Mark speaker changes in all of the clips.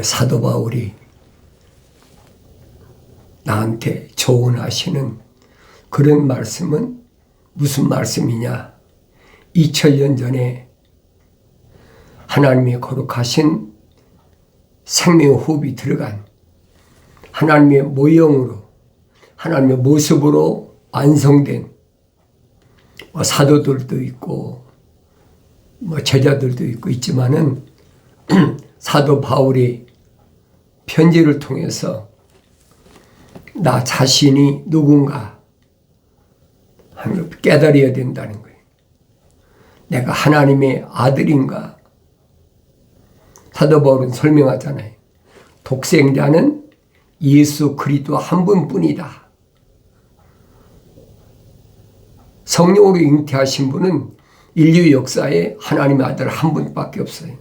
Speaker 1: 사도 바울이 나한테 조언하시는 그런 말씀은 무슨 말씀이냐? 2000년 전에 하나님의 거룩하신 생명의 호흡이 들어간 하나님의 모형으로 하나님의 모습으로 완성된 사도들도 있고 제자들도 있고 있지만은 사도 바울이 편지를 통해서 나 자신이 누군가 하는 걸 깨달아야 된다는 거예요. 내가 하나님의 아들인가? 사도 바울은 설명하잖아요. 독생자는 예수 그리스도 한 분뿐이다. 성령으로 잉태하신 분은 인류 역사에 하나님의 아들 한 분밖에 없어요.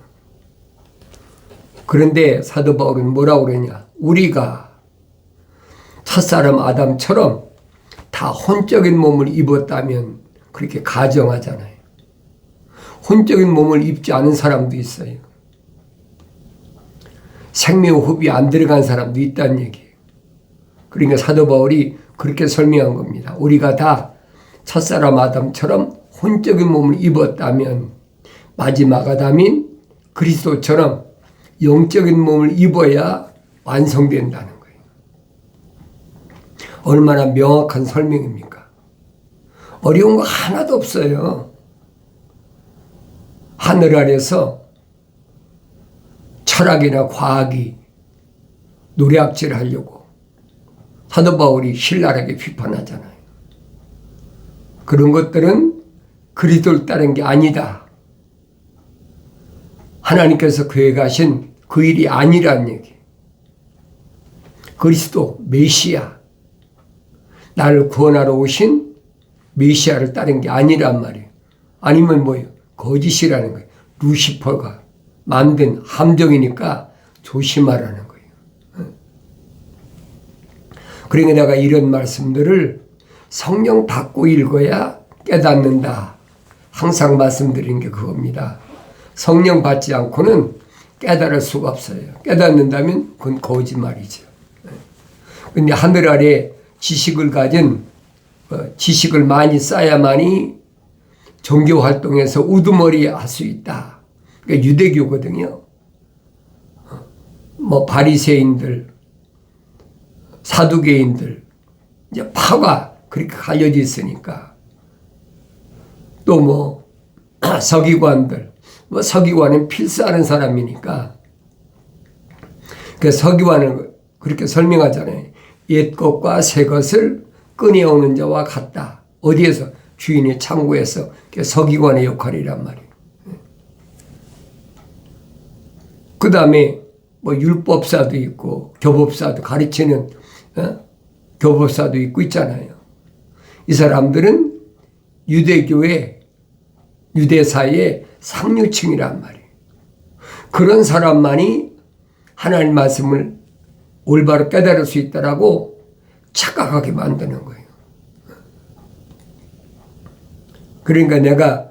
Speaker 1: 그런데 사도 바울은 뭐라고 그러냐? 우리가 첫사람 아담처럼 다 혼적인 몸을 입었다면 그렇게 가정하잖아요. 혼적인 몸을 입지 않은 사람도 있어요. 생명호흡이 안 들어간 사람도 있다는 얘기예요. 그러니까 사도 바울이 그렇게 설명한 겁니다. 우리가 다 첫사람 아담처럼 혼적인 몸을 입었다면 마지막 아담인 그리스도처럼 영적인 몸을 입어야 완성된다는 거예요. 얼마나 명확한 설명입니까? 어려운 거 하나도 없어요. 하늘 아래서 철학이나 과학이 노략질 하려고 사도 바울이 신랄하게 비판하잖아요. 그런 것들은 그리스도를 따른 게 아니다. 하나님께서 계획하신 그 일이 아니라는 얘기. 그리스도 메시아, 나를 구원하러 오신 메시아를 따른 게 아니란 말이에요. 아니면 뭐예요? 거짓이라는 거예요. 루시퍼가 만든 함정이니까 조심하라는 거예요. 그러니까 내가 이런 말씀들을 성령 받고 읽어야 깨닫는다. 항상 말씀드리는 게 그겁니다. 성령 받지 않고는 깨달을 수가 없어요. 깨닫는다면 그건 거짓말이죠. 그런데 하늘 아래 지식을 가진 지식을 많이 쌓아야만이 종교 활동에서 우두머리 할 수 있다. 그러니까 유대교거든요. 바리새인들, 사두개인들 이제 파가 그렇게 갈려져 있으니까 또 서기관들 서기관은 필사하는 사람이니까 그 서기관은 그렇게 설명하잖아요. 옛 것과 새 것을 꺼내오는 자와 같다. 어디에서? 주인의 창고에서. 서기관의 역할이란 말이에요. 그 다음에 율법사도 있고 교법사도 가르치는 교법사도 있고 있잖아요. 이 사람들은 유대사의 상류층이란 말이에요. 그런 사람만이 하나님 말씀을 올바로 깨달을 수 있다라고 착각하게 만드는 거예요. 그러니까 내가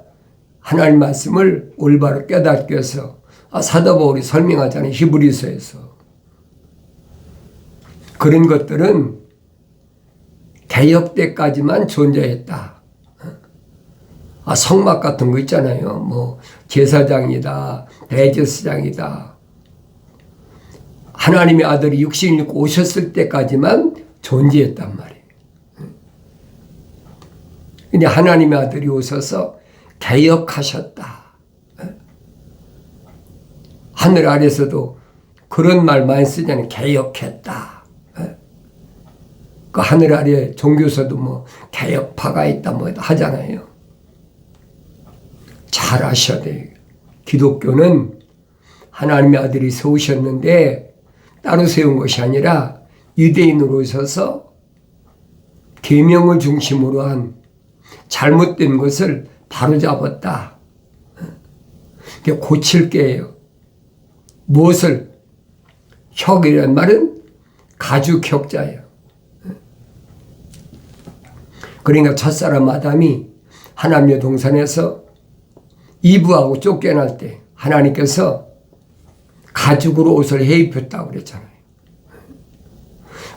Speaker 1: 하나님 말씀을 올바로 깨닫기 위해서 사도 바울이 설명하잖아요. 히브리서에서. 그런 것들은 개역 때까지만 존재했다. 성막 같은 거 있잖아요. 제사장이다, 대제사장이다. 하나님의 아들이 육신을 입고 오셨을 때까지만 존재했단 말이에요. 근데 하나님의 아들이 오셔서 개역하셨다. 하늘 아래서도 그런 말 많이 쓰잖아요. 개역했다. 그 하늘 아래 종교서도 개역파가 있다 하잖아요. 잘 아셔야 돼요. 기독교는 하나님의 아들이 세우셨는데 따로 세운 것이 아니라 유대인으로 오셔서 계명을 중심으로 한 잘못된 것을 바로잡았다. 고칠 게예요. 무엇을? 혁이라는 말은 가죽혁자예요. 그러니까 첫사람 아담이 하나님의 동산에서 이브하고 쫓겨날 때 하나님께서 가죽으로 옷을 해 입혔다고 그랬잖아요.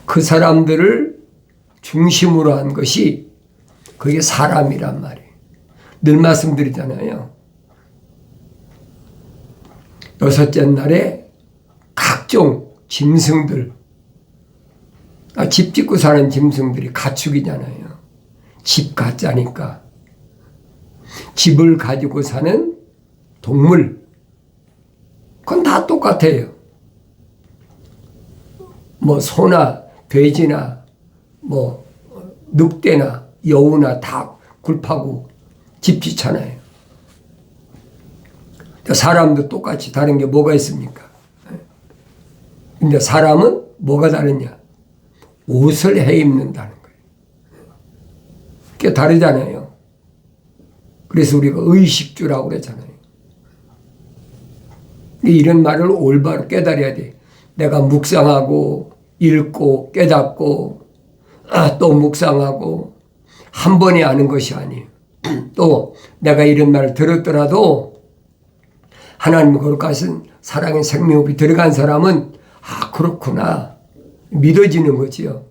Speaker 1: 그 사람들을 중심으로 한 것이 그게 사람이란 말이에요. 늘 말씀드리잖아요. 여섯째 날에 각종 짐승들, 집 짓고 사는 짐승들이 가축이잖아요. 집 가짜니까. 집을 가지고 사는 동물, 그건 다 똑같아요. 뭐 소나 돼지나 뭐 늑대나 여우나 다 굴파고 집 짓잖아요. 사람도 똑같이 다른 게 뭐가 있습니까? 근데 사람은 뭐가 다르냐? 옷을 해 입는다는 거예요. 그게 다르잖아요. 그래서 우리가 의식주라고 그랬잖아요. 이런 말을 올바로 깨달아야 돼. 내가 묵상하고 읽고 깨닫고 또 묵상하고 한 번에 아는 것이 아니에요. 또 내가 이런 말을 들었더라도 하나님 거룩하신 사랑의 생명호흡이 들어간 사람은 그렇구나 믿어지는 거지요.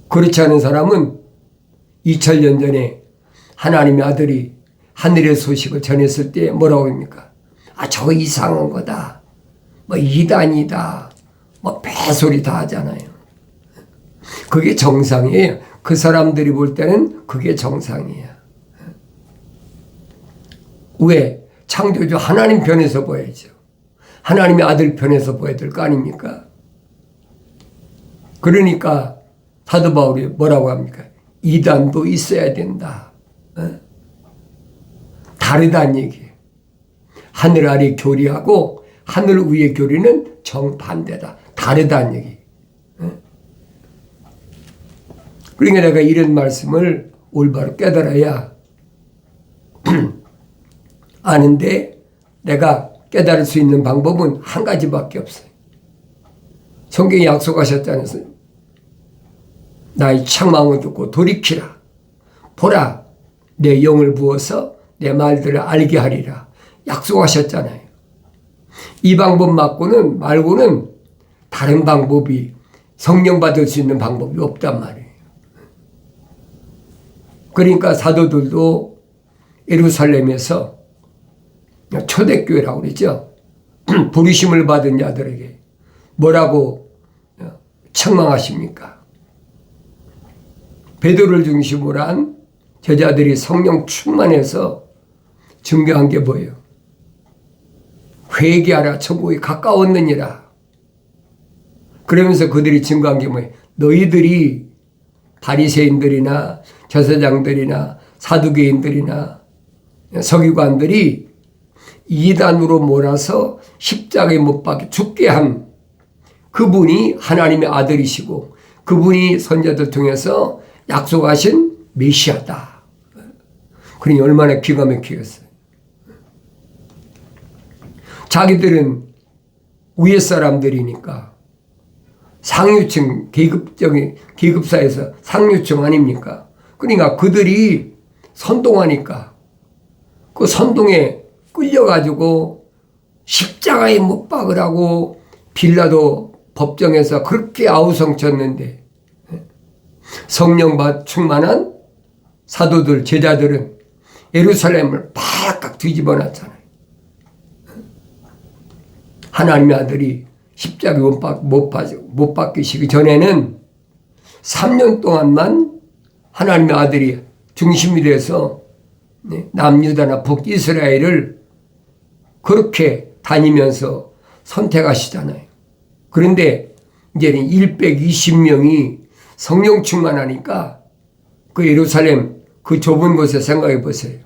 Speaker 1: 그렇지 않은 사람은 2000년 전에 하나님의 아들이 하늘의 소식을 전했을 때 뭐라고 합니까? 저거 이상한 거다. 뭐 이단이다. 뭐 배소리 다 하잖아요. 그게 정상이에요. 그 사람들이 볼 때는 그게 정상이에요. 왜? 창조주 하나님 편에서 봐야죠. 하나님의 아들 편에서 봐야 될 거 아닙니까? 그러니까 사도 바울이 뭐라고 합니까? 이단도 있어야 된다. 다르다는 얘기예요. 하늘 아래 교리하고 하늘 위의 교리는 정반대다. 다르다는 얘기. 그러니까 내가 이런 말씀을 올바로 깨달아야 아는데 내가 깨달을 수 있는 방법은 한 가지밖에 없어요. 성경이 약속하셨잖아요. 나의 책망을 듣고 돌이키라. 보라, 내 영을 부어서 내 말들을 알게 하리라. 약속하셨잖아요. 이 방법 말고는 다른 방법이 성령 받을 수 있는 방법이 없단 말이에요. 그러니까 사도들도 예루살렘에서 초대교회라고 그러죠. 부르심을 받은 자들에게 뭐라고 책망하십니까? 베드로를 중심으로 한 제자들이 성령 충만해서 증거한 게 뭐예요? 회개하라, 천국이 가까웠느니라. 그러면서 그들이 증거한 게 뭐예요? 너희들이 바리새인들이나 제사장들이나 사두개인들이나 서기관들이 이단으로 몰아서 십자가에 못 박혀 죽게 한 그분이 하나님의 아들이시고 그분이 선자들 통해서 약속하신 메시아다. 그러니 얼마나 기가 막히겠어요. 자기들은 위에 사람들이니까 상류층 계급사에서 상류층 아닙니까? 그러니까 그들이 선동하니까 그 선동에 끌려가지고 십자가에 못 박으라고 빌라도 법정에서 그렇게 아우성쳤는데 성령 충만한 사도들 제자들은 예루살렘을 바깥 뒤집어 놨잖아요. 하나님의 아들이 십자가에 못 박히시기 전에는 3년 동안만 하나님의 아들이 중심이 돼서 남유다나 북이스라엘을 그렇게 다니면서 선택하시잖아요. 그런데 이제는 120명이 성령 충만하니까 그 예루살렘 그 좁은 곳에 생각해 보세요.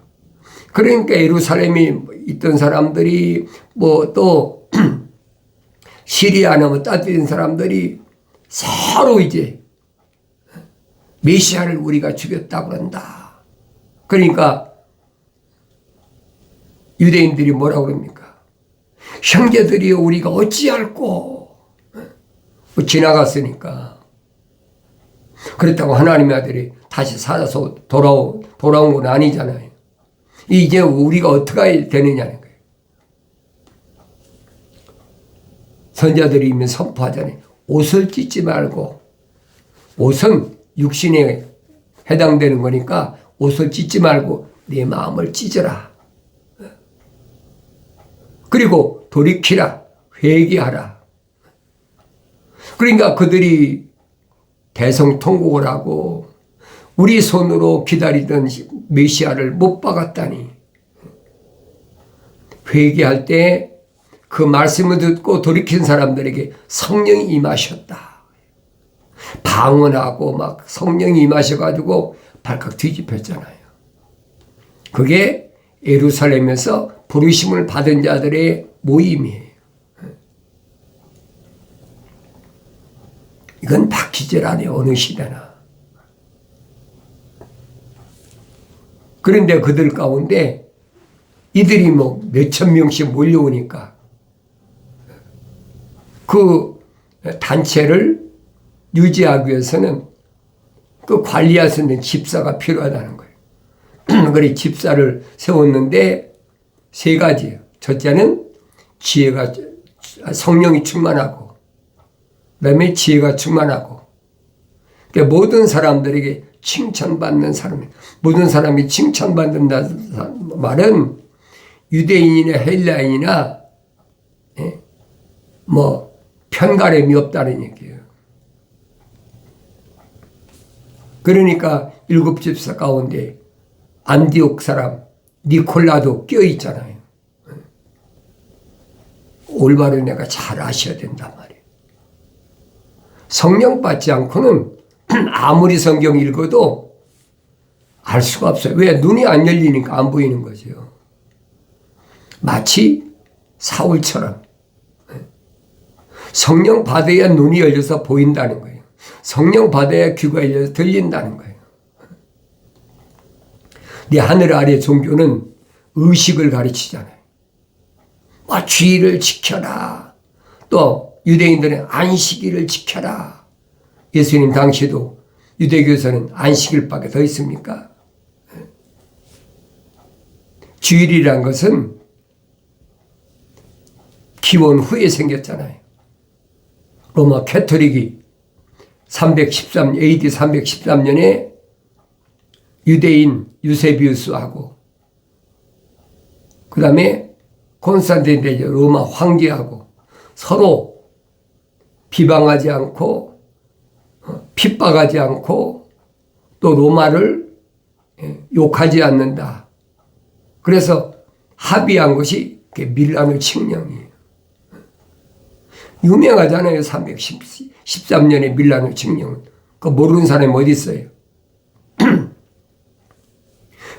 Speaker 1: 그러니까 예루살렘에 있던 사람들이 뭐 또 시리아나 뭐 따뜻한 사람들이 서로 이제 메시아를 우리가 죽였다고 그런다. 그러니까 유대인들이 뭐라고 그럽니까? 형제들이 우리가 어찌할꼬? 지나갔으니까. 그렇다고 하나님의 아들이 다시 살아서 돌아온 건 아니잖아요. 이제 우리가 어떻게 되느냐는 거예요. 선자들이 이미 선포하잖아요. 옷을 찢지 말고, 옷은 육신에 해당되는 거니까 옷을 찢지 말고 네 마음을 찢어라. 그리고 돌이키라. 회개하라. 그러니까 그들이 대성통곡을 하고 우리 손으로 기다리던 메시아를 못 박았다니. 회개할 때 그 말씀을 듣고 돌이킨 사람들에게 성령이 임하셨다. 방언하고 막 성령이 임하셔가지고 발칵 뒤집혔잖아요. 그게 예루살렘에서 부르심을 받은 자들의 모임이에요. 이건 바뀌질 않아요. 어느 시대나. 그런데 그들 가운데 이들이 뭐 몇천 명씩 몰려오니까 그 단체를 유지하기 위해서는 그 관리할 수 있는 집사가 필요하다는 거예요. 그래 집사를 세웠는데 세 가지예요. 첫째는 지혜가 성령이 충만하고 그다음에 지혜가 충만하고 그러니까 모든 사람들에게 칭찬받는 사람이 모든 사람이 칭찬받는다는 말은 유대인이나 헬라인이나 뭐 편가름이 없다는 얘기예요. 그러니까 일곱 집사 가운데 안디옥 사람 니콜라도 껴 있잖아요. 올바로 내가 잘 아셔야 된단 말이에요. 성령 받지 않고는 아무리 성경 읽어도 알 수가 없어요. 왜? 눈이 안 열리니까 안 보이는 거죠. 마치 사울처럼 성령 받아야 눈이 열려서 보인다는 거예요. 성령 받아야 귀가 열려서 들린다는 거예요. 네 하늘 아래 종교는 의식을 가르치잖아요. 주의를 지켜라. 또 유대인들은 안식일을 지켜라. 예수님 당시에도 유대교에서는 안식일밖에 더 있습니까? 주일이란 것은 기원 후에 생겼잖아요. 로마 캐토릭이 AD 313년에 유대인 유세비우스하고 그 다음에 콘스탄티노 로마 황제하고 서로 비방하지 않고 핍박하지 않고 또 로마를 욕하지 않는다. 그래서 합의한 것이 밀라노 칙령이에요. 유명하잖아요. 313년에 밀라노 칙령은. 그거 모르는 사람이 어디 있어요.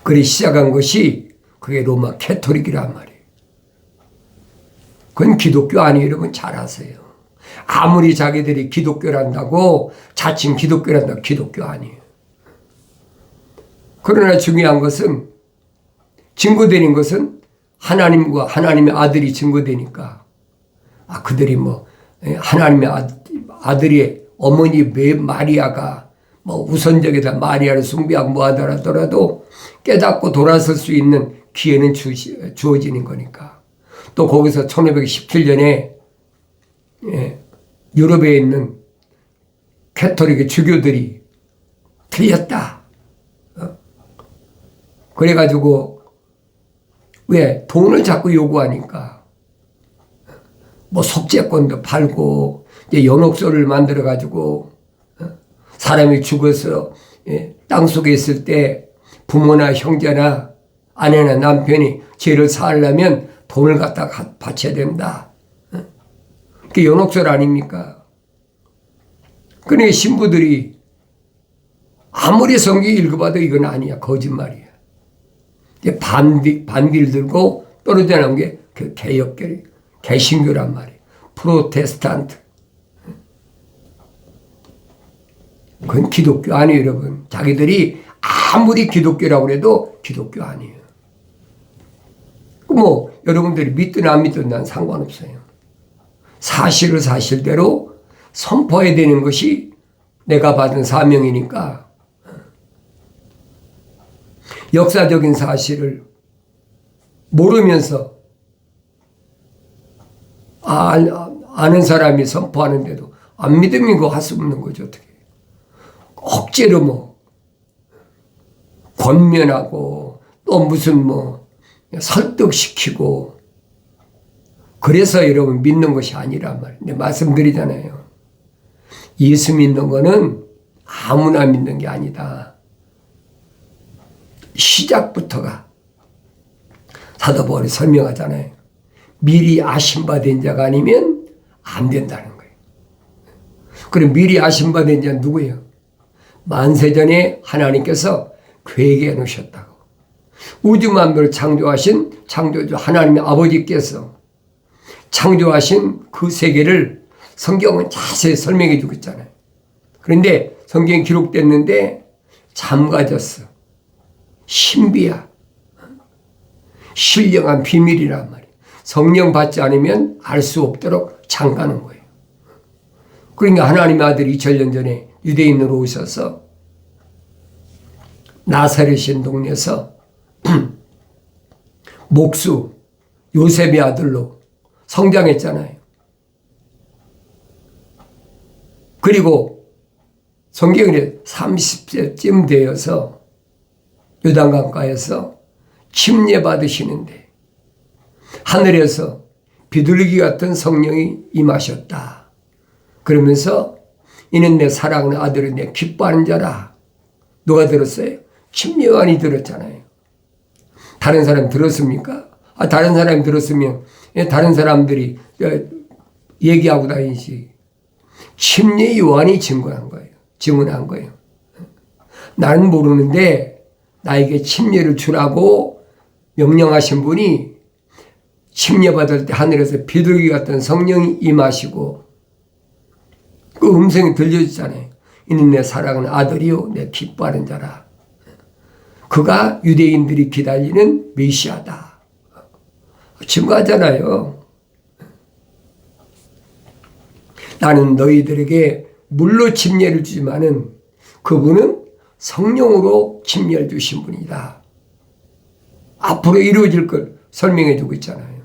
Speaker 1: 그래 시작한 것이 그게 로마 캐토릭이란 말이에요. 그건 기독교 아니에요. 여러분 잘 아세요. 아무리 자기들이 기독교란다고 자칭 기독교란다고 기독교 아니에요. 그러나 중요한 것은 증거되는 것은 하나님과 하나님의 아들이 증거되니까 그들이 뭐 하나님의 아들의 어머니 마리아가 뭐 우선적이다 마리아를 숭배하고 뭐 하더라도 깨닫고 돌아설 수 있는 기회는 주어지는 거니까. 또 거기서 1517년에 유럽에 있는 캐토릭의 주교들이 틀렸다. 그래가지고 왜 돈을 자꾸 요구하니까 뭐 속죄권도 팔고 이제 연옥소를 만들어가지고 사람이 죽어서 땅 속에 있을 때 부모나 형제나 아내나 남편이 죄를 사하려면 돈을 갖다 바쳐야 된다. 그게 연옥설 아닙니까? 그러니까 신부들이 아무리 성경 읽어봐도 이건 아니야. 거짓말이야. 반길 들고 떨어져 나온 게 그 개혁교리, 개신교란 말이에요. 프로테스탄트. 그건 기독교 아니에요, 여러분. 자기들이 아무리 기독교라고 해도 기독교 아니에요. 뭐 여러분들이 믿든 안 믿든 난 상관없어요. 사실을 사실대로 선포해야 되는 것이 내가 받은 사명이니까 역사적인 사실을 모르면서 아는 사람이 선포하는데도 안 믿으면 그거 할 수 없는 거죠. 어떻게 억지로 뭐 권면하고 또 무슨 뭐 설득시키고 그래서 여러분 믿는 것이 아니란 말이에요. 근데 말씀드리잖아요. 예수 믿는 거는 아무나 믿는 게 아니다. 시작부터가 사도 바울이 설명하잖아요. 미리 아심받은 자가 아니면 안 된다는 거예요. 그럼 미리 아심받은 자는 누구예요? 만세전에 하나님께서 계획해 놓으셨다고. 우주 만물을 창조하신 창조주 하나님의 아버지께서 창조하신 그 세계를 성경은 자세히 설명해 주고 있잖아요. 그런데 성경에 기록됐는데 잠가졌어. 신비야. 신령한 비밀이란 말이에요. 성령 받지 않으면 알 수 없도록 잠가는 거예요. 그러니까 하나님의 아들이 2000년 전에 유대인으로 오셔서 나사렛인 동네에서 목수 요셉의 아들로 성장했잖아요. 그리고 성경에 30세쯤 되어서 요단강가에서 침례 받으시는데 하늘에서 비둘기 같은 성령이 임하셨다. 그러면서 이는 내 사랑하는 아들은 내 기뻐하는 자라. 누가 들었어요? 침례요한이 들었잖아요. 다른 사람 들었습니까? 다른 사람이 들었으면 다른 사람들이 얘기하고 다니지. 침례요한이 증언한 거예요. 나는 모르는데 나에게 침례를 주라고 명령하신 분이 침례 받을 때 하늘에서 비둘기 같은 성령이 임하시고 그 음성이 들려주잖아요. 이는 내 사랑하는 아들이요 내 기뻐하는 자라. 그가 유대인들이 기다리는 메시아다. 증거하잖아요. 나는 너희들에게 물로 침례를 주지만은 그분은 성령으로 침례를 주신 분이다. 앞으로 이루어질 걸 설명해 주고 있잖아요.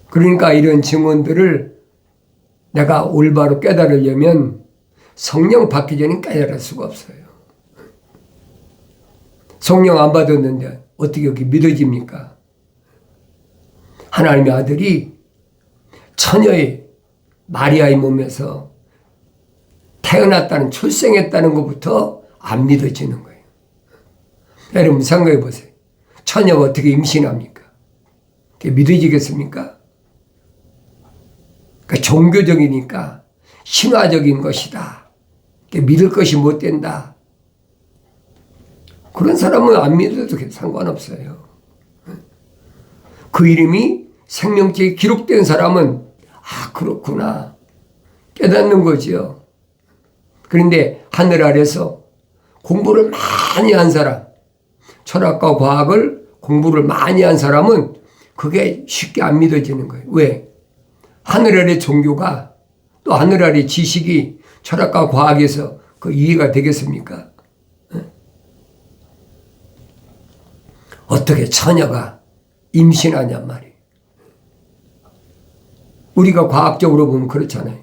Speaker 1: 그러니까 이런 증언들을 내가 올바로 깨달으려면 성령 받기 전에 깨달을 수가 없어요. 성령 안 받았는데 어떻게 그렇게 믿어집니까? 하나님의 아들이 처녀의 마리아의 몸에서 태어났다는 출생했다는 것부터 안 믿어지는 거예요. 여러분 생각해 보세요. 처녀가 어떻게 임신합니까? 그게 믿어지겠습니까? 그러니까 종교적이니까 신화적인 것이다. 믿을 것이 못 된다. 그런 사람은 안 믿어도 상관없어요. 그 이름이 생명책에 기록된 사람은 그렇구나 깨닫는 거죠. 그런데 하늘 아래서 공부를 많이 한 사람, 철학과 과학을 공부를 많이 한 사람은 그게 쉽게 안 믿어지는 거예요. 왜? 하늘 아래 종교가 또 하늘 아래 지식이 철학과 과학에서 그 이해가 되겠습니까? 어떻게 처녀가 임신하냔 말이에요. 우리가 과학적으로 보면 그렇잖아요.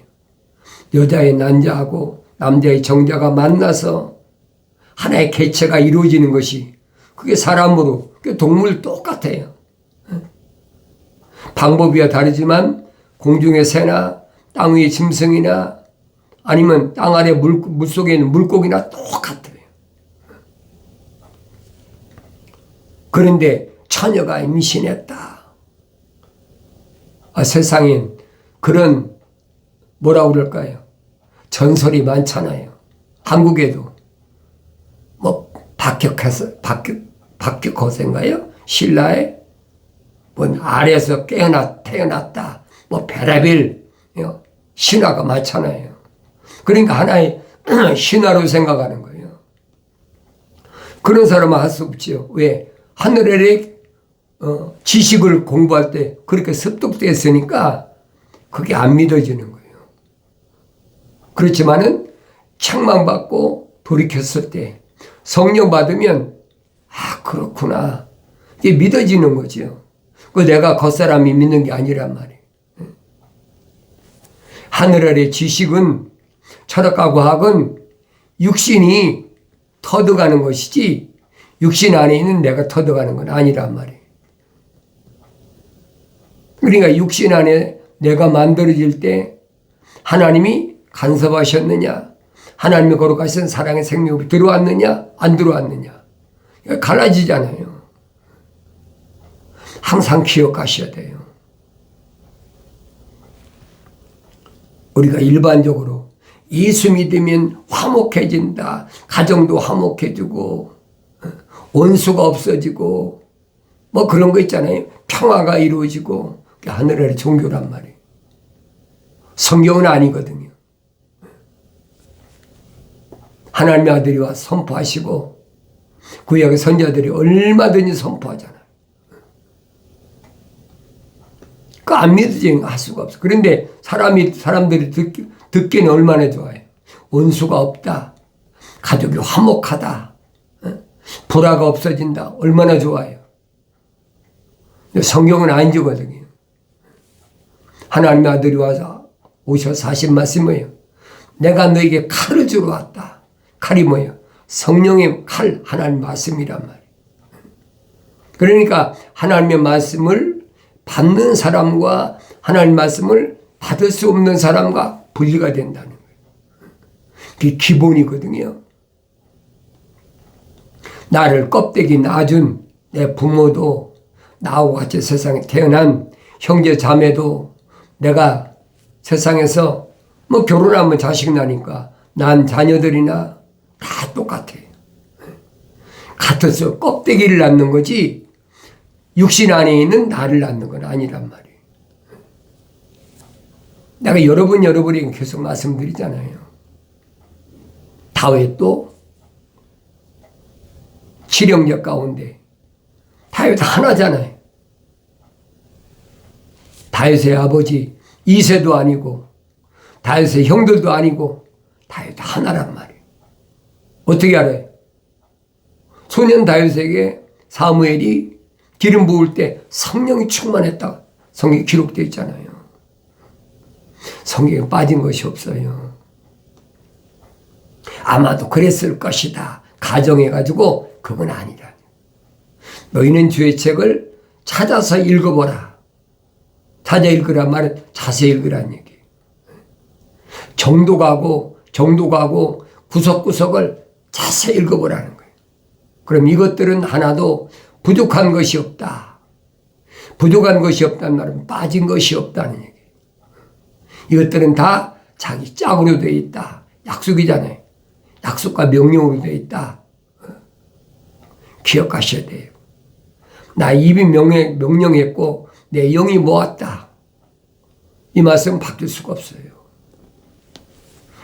Speaker 1: 여자의 난자하고 남자의 정자가 만나서 하나의 개체가 이루어지는 것이 그게 사람으로, 그게 동물 똑같아요. 방법이야 다르지만 공중의 새나 땅 위의 짐승이나 아니면 땅 아래 물속에 있는 물고기나 똑같아요. 그런데 처녀가 임신했다. 세상엔 그런 뭐라고 그럴까요? 전설이 많잖아요. 한국에도 뭐 박격허세인가요? 신라의 뭐 아래에서 태어났다. 뭐 별의별 신화가 많잖아요. 그러니까 하나의 신화로 생각하는 거예요. 그런 사람은 할 수 없지요. 왜? 하늘의 지식을 공부할 때 그렇게 습득됐으니까 그게 안 믿어지는 거예요. 그렇지만은 책망받고 돌이켰을 때 성령 받으면 그렇구나 이게 믿어지는 거죠. 그 내가 겉사람이 믿는 게 아니란 말이에요. 하늘 아래 지식은, 철학과 과학은 육신이 터득하는 것이지 육신 안에 있는 내가 터득하는 건 아니란 말이에요. 그러니까 육신 안에 내가 만들어질 때 하나님이 간섭하셨느냐, 하나님의 거룩하신 사랑의 생명이 들어왔느냐 안 들어왔느냐, 갈라지잖아요. 항상 기억하셔야 돼요. 우리가 일반적으로 예수 믿으면 화목해진다, 가정도 화목해지고 원수가 없어지고 뭐 그런 거 있잖아요. 평화가 이루어지고, 그게 하늘 아래 종교란 말이에요. 성경은 아니거든요. 하나님의 아들이 와 선포하시고 구약의 선지자들이 얼마든지 선포하잖아요. 그 안 믿어지는 할 수가 없어. 그런데 사람들이 듣기는 얼마나 좋아요. 원수가 없다, 가족이 화목하다, 불화가 없어진다, 얼마나 좋아요. 근데 성경은 아니거든요. 하나님의 아들이 와서 오셔서 하신 말씀이 뭐예요? 내가 너에게 칼을 주러 왔다. 칼이 뭐예요? 성령의 칼, 하나님 말씀이란 말이에요. 그러니까 하나님의 말씀을 받는 사람과 하나님 말씀을 받을 수 없는 사람과 분리가 된다는 거예요. 그게 기본이거든요. 나를 껍데기 낳아준 내 부모도, 나하고 같이 세상에 태어난 형제 자매도, 내가 세상에서 뭐 결혼하면 자식 나니까 난 자녀들이나 다 똑같아요. 같아서 껍데기를 낳는 거지 육신 안에 있는 나를 낳는 건 아니란 말이에요. 내가 여러분에게 계속 말씀드리잖아요. 다윗도 칠형제 가운데 다윗 하나잖아요. 다윗의 아버지 이새도 아니고 다윗의 형들도 아니고 다윗 하나란 말이에요. 어떻게 알아요? 소년 다윗에게 사무엘이 기름 부을 때 성령이 충만했다, 성경에 기록되어 있잖아요. 성경에 빠진 것이 없어요. 아마도 그랬을 것이다 가정해가지고 그건 아니라. 너희는 주의 책을 찾아서 읽어보라. 찾아 읽으란 말은 자세히 읽으란 얘기예요. 정독하고 구석구석을 자세히 읽어보라는 거예요. 그럼 이것들은 하나도 부족한 것이 없다. 부족한 것이 없다는 말은 빠진 것이 없다는 얘기예요. 이것들은 다 자기 짝으로 되어 있다. 약속이잖아요. 약속과 명령으로 되어 있다. 기억하셔야 돼요. 나 입이 명령했고 내 영이 모았다. 이 말씀은 바뀔 수가 없어요.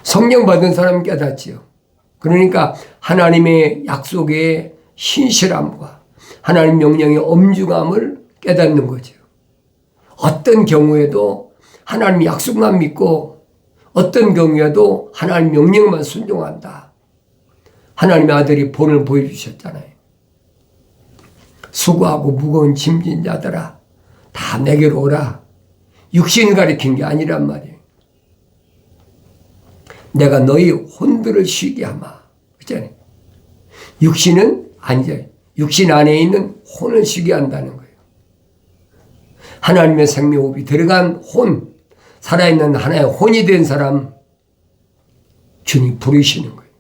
Speaker 1: 성령 받은 사람은 깨닫지요. 그러니까 하나님의 약속의 신실함과 하나님 명령의 엄중함을 깨닫는 거죠. 어떤 경우에도 하나님 약속만 믿고 어떤 경우에도 하나님 명령만 순종한다. 하나님의 아들이 본을 보여주셨잖아요. 수고하고 무거운 짐진 자들아 다 내게로 오라. 육신을 가리킨 게 아니란 말이에요. 내가 너희 혼들을 쉬게 하마. 그렇잖아요. 육신은 아니죠. 육신 안에 있는 혼을 쉬게 한다는 거예요. 하나님의 생명호흡이 들어간 혼, 살아있는 하나의 혼이 된 사람 주님 부르시는 거예요.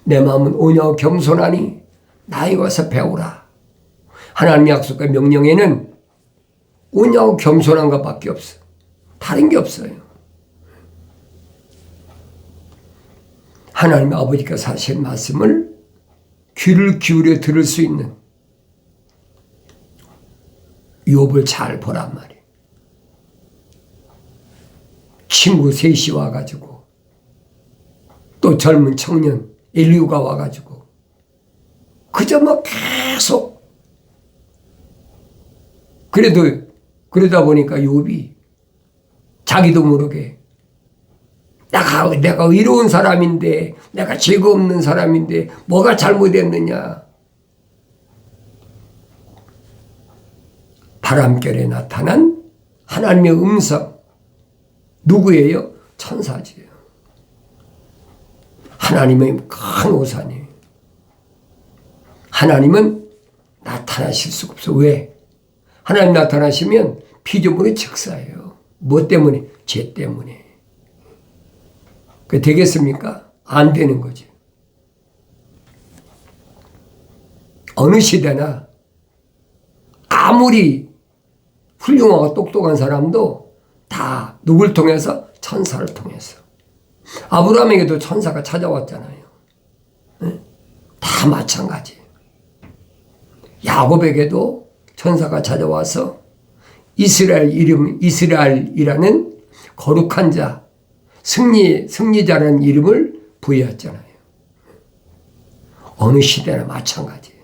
Speaker 1: 내 마음은 온유하고 겸손하니 나에게 와서 배우라. 하나님의 약속과 명령에는 온유하고 겸손한 것밖에 없어. 다른 게 없어요. 하나님 아버지께서 하신 말씀을 귀를 기울여 들을 수 있는 욥을 잘 보란 말이에요. 친구 셋이 와가지고 또 젊은 청년 엘리후가 와가지고 그저 뭐 계속 그러다 보니까 욥이 자기도 모르게 내가 의로운 사람인데, 내가 죄가 없는 사람인데 뭐가 잘못했느냐. 바람결에 나타난 하나님의 음성, 누구예요? 천사지요. 하나님의 큰 오산이에요. 하나님은 나타나실 수가 없어. 왜? 하나님 나타나시면 피조물의 즉사예요. 뭐 때문에? 죄 때문에. 그 되겠습니까? 안 되는 거죠. 어느 시대나 아무리 훌륭하고 똑똑한 사람도 다 누굴 통해서? 천사를 통해서. 아브라함에게도 천사가 찾아왔잖아요. 네? 다 마찬가지예요. 야곱에게도 천사가 찾아와서 이스라엘이라는 거룩한 자, 승리자라는 이름을 부여했잖아요. 어느 시대나 마찬가지예요.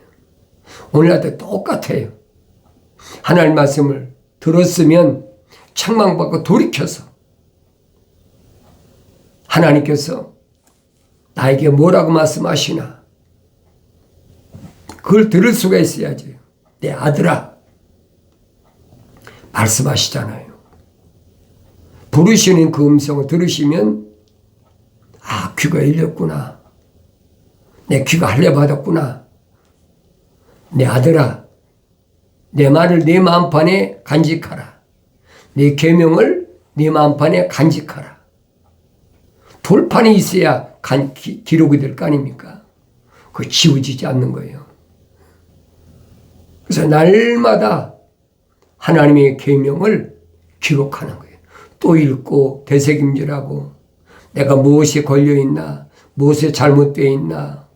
Speaker 1: 오늘날도 똑같아요. 하나님 말씀을 들었으면 책망받고 돌이켜서 하나님께서 나에게 뭐라고 말씀하시나 그걸 들을 수가 있어야지. 내 아들아 말씀하시잖아요. 부르시는 그 음성을 들으시면 아, 귀가 열렸구나. 내 귀가 할례받았구나. 내 아들아 내 말을 내 마음판에 간직하라. 내 계명을 내 마음판에 간직하라. 돌판이 있어야 기록이 될 거 아닙니까? 그거 지워지지 않는 거예요. 그래서 날마다 하나님의 계명을 기록하는 거예요. 또 읽고 되새김질하고 내가 무엇에 걸려있나 무엇에 잘못되어 있나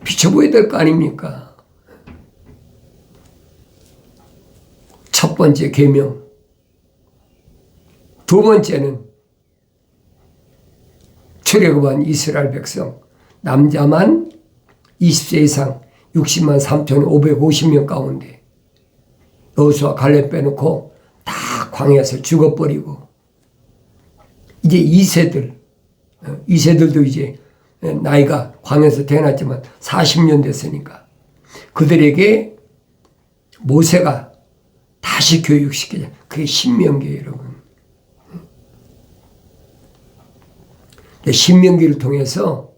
Speaker 1: 비춰보아야 될 거 아닙니까? 첫 번째 계명. 두 번째는 출애굽한 이스라엘 백성 남자만 20세 이상 60만 3,550명 가운데 여호수아 갈렙 빼놓고 다 광야에서 죽어버리고 이제 2세들도 이제 나이가 광야에서 태어났지만 40년 됐으니까 그들에게 모세가 다시 교육시키자. 그게 신명기예요, 여러분. 신명기를 통해서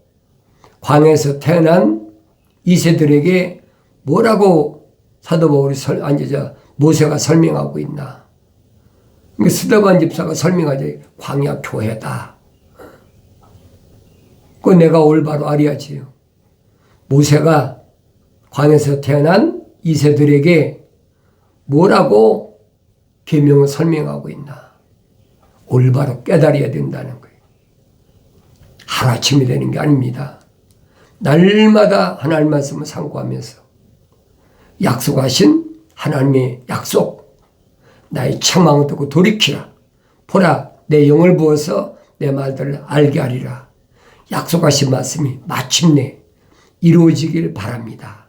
Speaker 1: 광야에서 태어난 2세들에게 뭐라고 사도 바울이 모세가 설명하고 있나. 그러니까 스데반 집사가 설명하지. 광야 교회다. 그거 내가 올바로 알아야지요. 모세가 광야에서 태어난 2세들에게 뭐라고 계명을 설명하고 있나. 올바로 깨달아야 된다는 거예요. 하루아침이 되는 게 아닙니다. 날마다 하나님 말씀을 상고하면서 약속하신 하나님의 약속, 나의 책망을 듣고 돌이키라. 보라, 내 영을 부어서 내 말들을 알게 하리라. 약속하신 말씀이 마침내 이루어지길 바랍니다.